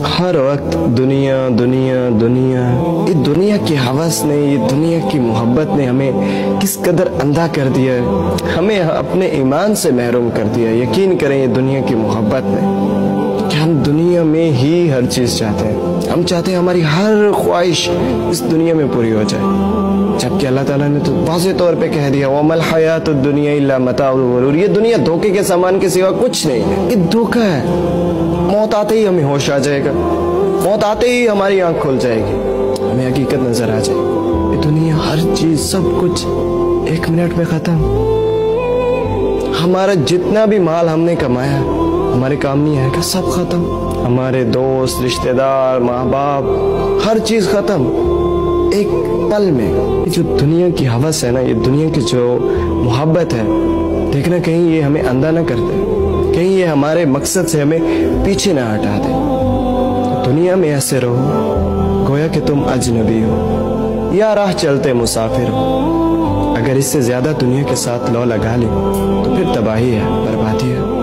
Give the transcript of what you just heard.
ہر وقت دنیا دنیا دنیا، یہ دنیا کی ہوس نے، یہ دنیا کی محبت نے ہمیں کس قدر اندھا کر دیا ہے، ہمیں اپنے ایمان سے محروم کر دیا ہے۔ یقین کریں یہ دنیا کی محبت نے کہ ہم دنیا میں ہی ہر چیز چاہتے ہیں، ہم چاہتے ہیں ہماری ہر خواہش اس دنیا میں پوری ہو جائے، جبکہ اللہ تعالیٰ نے تو واضح طور پہ کہہ دیا وَمَا الْحَيَاةُ الدُّنْيَا إِلَّا مَتَاعُ الْغُرُورِ، یہ دنیا دھوکے کے سامان کے سوا کچھ نہیں ہے، یہ دھوکہ ہے۔ موت آتے ہی ہمیں ہوش آ جائے گا، موت آتے ہی ہماری آنکھ کھل جائے گی، ہمیں حقیقت نظر آ جائے گی۔ یہ دنیا ہر چیز سب کچھ 1 منٹ میں ختم، ہمارا جتنا بھی مال ہم نے کمایا ہمارے کام نہیں آئے گا، سب ختم، ہمارے دوست رشتہ دار ماں باپ ہر چیز ختم ایک پل میں۔ یہ جو دنیا کی ہوس ہے نا، یہ دنیا کی جو محبت ہے، دیکھنا کہیں یہ ہمیں اندھا نہ کر دے، کہیں یہ ہمارے مقصد سے ہمیں پیچھے نہ ہٹا دے۔ دنیا میں ایسے رہو گویا کہ تم اجنبی ہو یا راہ چلتے مسافر ہو، اگر اس سے زیادہ دنیا کے ساتھ لو لگا لے تو پھر تباہی ہے، بربادی ہے۔